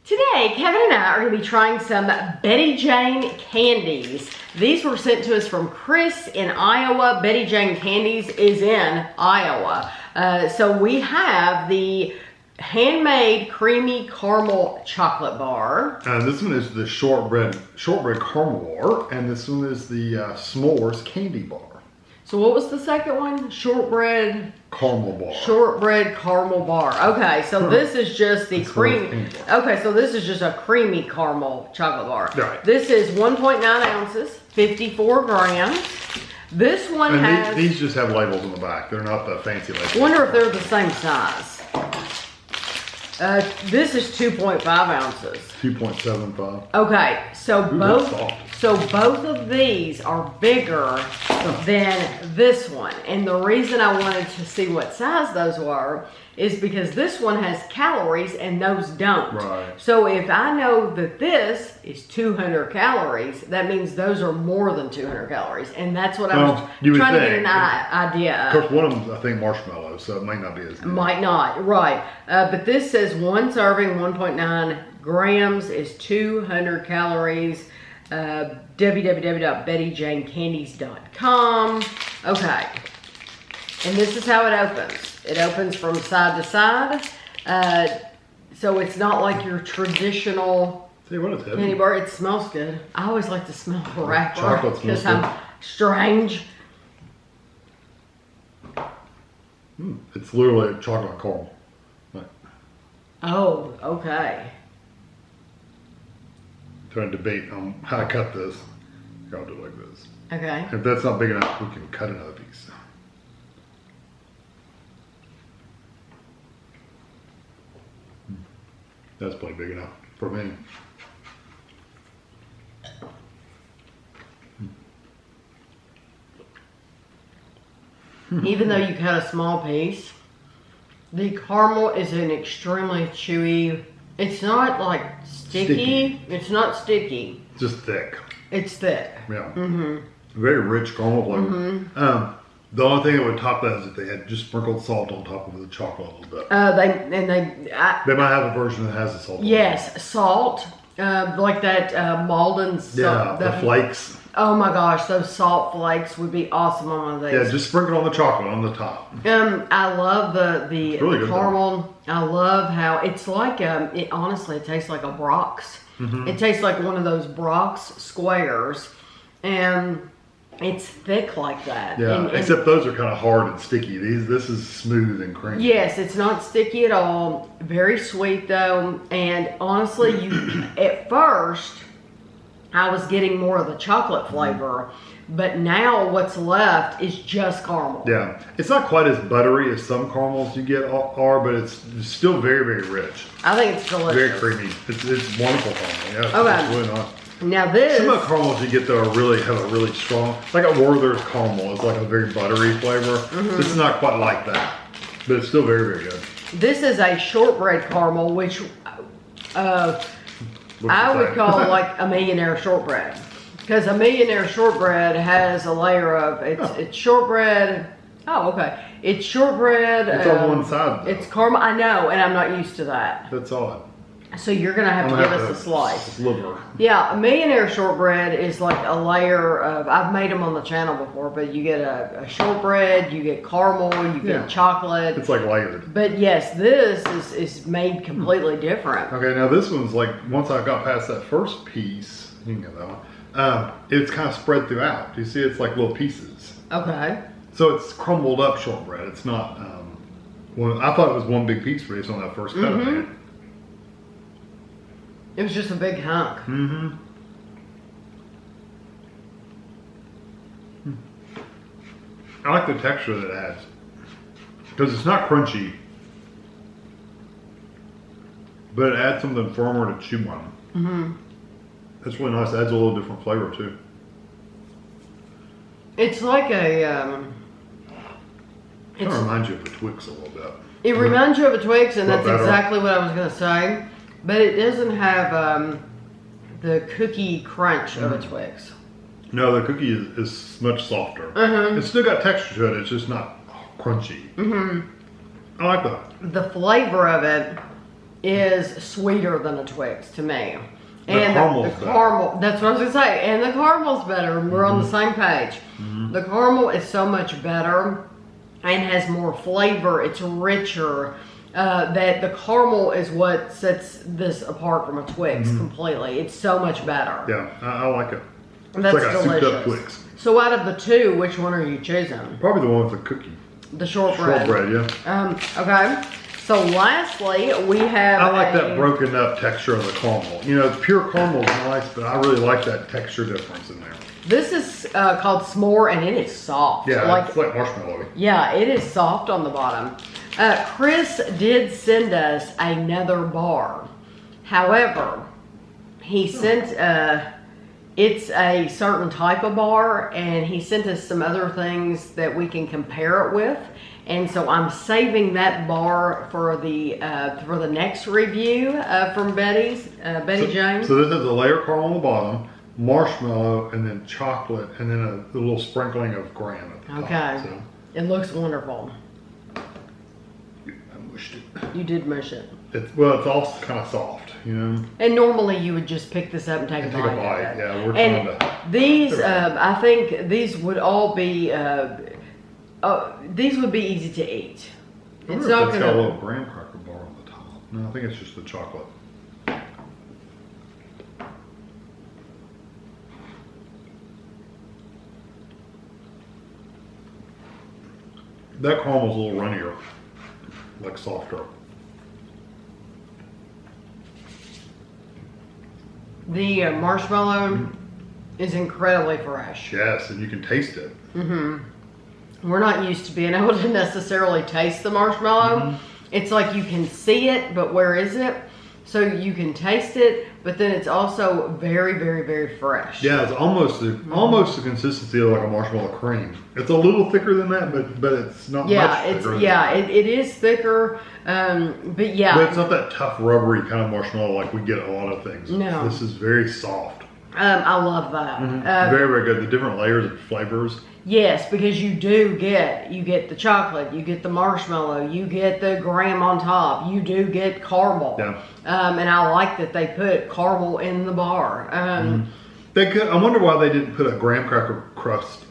Today, Kevin and I are going to be trying some Betty Jane candies. These were sent to us from Chris in Iowa. Betty Jane Candies is in Iowa. So we have the handmade creamy caramel chocolate bar. This one is the shortbread caramel bar, and this one is the S'mores Candy Bar. So what was the second one? Shortbread Caramel Bar. Shortbread Caramel Bar. Okay, so this is just the cream. Okay, so this is just a creamy caramel chocolate bar. Right. This is 1.9 ounces, 54 grams. This one and has... These just have labels on the back. They're not the fancy labels. I wonder if they're the same size. This is 2.5 ounces. 2.75. Okay, so Ooh, both of these are bigger than this one. And the reason I wanted to see what size those were is because this one has calories and those don't. Right. So if I know that this is 200 calories, that means those are more than 200 calories. And that's what I was trying to get an idea of. Of course, one of them, I think, marshmallow, so it might not be as good. Might not, right. But this says one serving, 1.9 grams is 200 calories. www.bettyjanecandies.com. Okay. And this is how it opens. It opens from side to side. So it's not like your traditional candy bar. It smells good. I always like to smell the wrapper. Chocolate smells good. I'm strange. It's literally chocolate caramel. Right. Oh, okay. Trying to debate on how to cut this. I'll do it like this. Okay. If that's not big enough, we can cut another piece. That's plenty big enough for me. Even though you cut a small piece, the caramel is an extremely chewy. It's not like sticky. It's not sticky. Just thick. It's thick. Yeah. Very rich caramel flavor. The only thing that would top that is if they had just sprinkled salt on top of the chocolate a little bit. They might have a version that has the salt. Yes, salt. Like that Malden salt. Yeah, the flakes. Oh my gosh, those salt flakes would be awesome on one of these. Yeah, just sprinkle on the chocolate on the top. I love the really caramel. I love how it's like it honestly it tastes like a Brock's. It tastes like one of those Brock's squares, and it's thick like that. Yeah, except those are kind of hard and sticky. This is smooth and creamy. Yes, it's not sticky at all. Very sweet though, and honestly, at first I was getting more of the chocolate flavor, but now what's left is just caramel. Yeah, it's not quite as buttery as some caramels you get are, but it's still very, very rich. I think it's delicious. Very creamy. It's wonderful caramel. Yeah, it's really nice. Now this... Some of the caramels you get though have a really strong, like a Werther's caramel. It's like a very buttery flavor. This is not quite like that, but it's still very, very good. This is a shortbread caramel, which I would call like a millionaire shortbread. Because a millionaire shortbread has a layer of, it's shortbread. Oh, okay. It's shortbread. It's on one side though. It's caramel. I know, and I'm not used to that. That's odd. So you're going to have to give us a slice. Sliver. Yeah, a millionaire shortbread is like a layer of, I've made them on the channel before, but you get a shortbread, you get caramel, you get chocolate. It's like layered. But yes, this is made completely different. Okay, now this one's like, once I got past that first piece, you can get that one, it's kind of spread throughout. Do you see? It's like little pieces. Okay. So it's crumbled up shortbread. It's not, I thought it was one big piece based on that first cut I made. It was just a big hunk. I like the texture that it adds. Because it's not crunchy. But it adds something firmer to chew on. That's really nice. It adds a little different flavor too. It's like a... It reminds you of a Twix a little bit. It reminds you of a Twix, and that's exactly what I was going to say. But it doesn't have the cookie crunch of a Twix. No, the cookie is much softer. It's still got texture to it. It's just not crunchy. I like that. The flavor of it is sweeter than a Twix to me. The And caramel's the caramel, that's what I was gonna say. And the caramel's better. We're on the same page. The caramel is so much better and has more flavor. It's richer. That the caramel is what sets this apart from a Twix completely. It's so much better. Yeah, I like it. That's it's like delicious. a souped up Twix. So out of the two, which one are you choosing? Probably the one with the cookie. The shortbread. Shortbread, yeah. Okay. So lastly, we have I like that broken up texture of the caramel. You know, pure caramel is nice, but I really like that texture difference in there. This is called S'more, and it is soft. Yeah, it's like marshmallow. Yeah, it is soft on the bottom. Chris did send us another bar. However, he sent, it's a certain type of bar, and he sent us some other things that we can compare it with. And so I'm saving that bar for the next review from Betty James. So this is a layer of caramel on the bottom, marshmallow, and then chocolate, and then a little sprinkling of graham at the top. Okay. So It looks wonderful. I mushed it. You did mush it. It's all kind of soft, you know. And normally you would just pick this up and take a Take bite. a bite. Of it. Yeah, we're And trying to. these, I think these would all be, these would be easy to eat. I It's wonder not if it's got a gonna. little graham cracker bar on the top. No, I think it's just the chocolate. That caramel's a little runnier, like softer. The marshmallow is incredibly fresh. Yes, and you can taste it. We're not used to being able to necessarily taste the marshmallow. It's like you can see it, but where is it? So you can taste it, but then it's also very, very, very fresh. Yeah, it's almost the consistency of like a marshmallow cream. It's a little thicker than that, but it's not much thicker. It is thicker, but yeah. But it's not that tough, rubbery kind of marshmallow like we get a lot of things. No. This is very soft. I love that. Very, very good. The different layers of flavors. Yes, because you get the chocolate, you get the marshmallow, you get the graham on top, you do get caramel. Yeah. And I like that they put caramel in the bar. They could. I wonder why they didn't put a graham cracker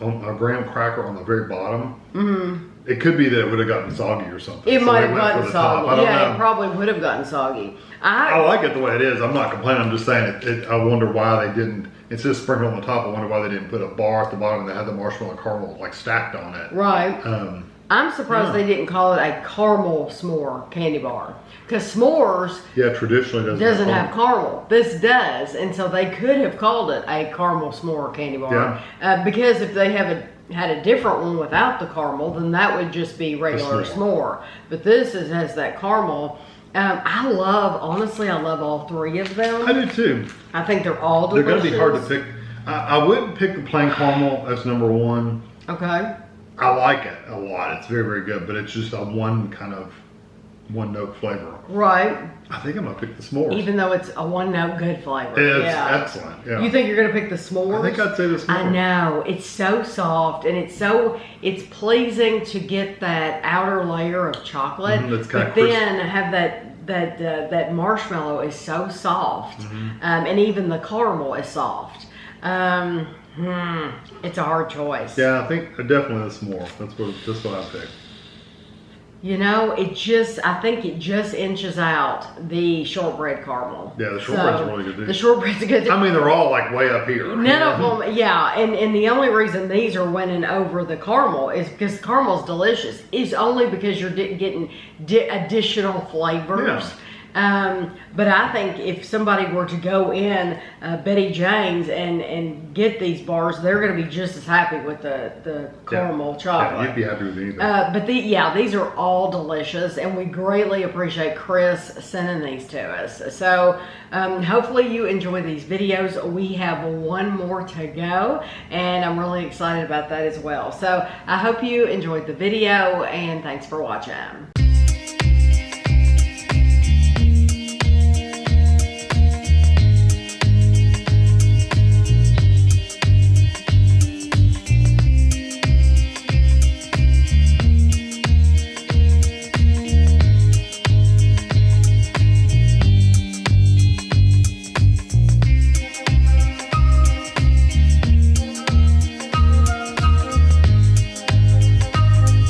on the very bottom. It could be that it would have gotten soggy or something. It So might they have went for gotten the top. soggy. I don't Yeah, know. it probably would have gotten soggy. I like it the way it is. I'm not complaining. I'm just saying I wonder why they didn't. Instead of sprinkling on the top, I wonder why they didn't put a bar at the bottom that had the marshmallow and caramel like stacked on it. Right. I'm surprised they didn't call it a caramel s'more candy bar. Because s'mores Traditionally doesn't have caramel. This does. And so they could have called it a caramel s'more candy bar. Because if they had a different one without the caramel, then that would just be regular s'more. But this has that caramel. Honestly, I love all three of them. I do too. I think they're all delicious. They're going to be hard to pick. I wouldn't pick the plain caramel as number one. Okay. I like it a lot. It's very, very good, but it's just a one note flavor. Right. I think I'm going to pick the s'mores. Even though it's a one note good flavor. It's excellent. Yeah. You think you're going to pick the s'mores? I think I'd say the s'mores. I know. It's so soft and it's pleasing to get that outer layer of chocolate. But then have that marshmallow is so soft. And even the caramel is soft. It's a hard choice. Yeah, I think definitely the s'more. That's what I picked. You know, I think it just inches out the shortbread caramel. Yeah, the shortbread's really good too. The shortbread's a good. I mean, they're all like way up here. None of them, yeah. And the only reason these are winning over the caramel is because the caramel's delicious. It's only because you're getting additional flavors. But I think if somebody were to go in Betty James and get these bars, they're going to be just as happy with the caramel chocolate. Yeah, you'd be happy with either. But these are all delicious, and we greatly appreciate Chris sending these to us. So hopefully you enjoy these videos. We have one more to go, and I'm really excited about that as well. So I hope you enjoyed the video, and thanks for watching.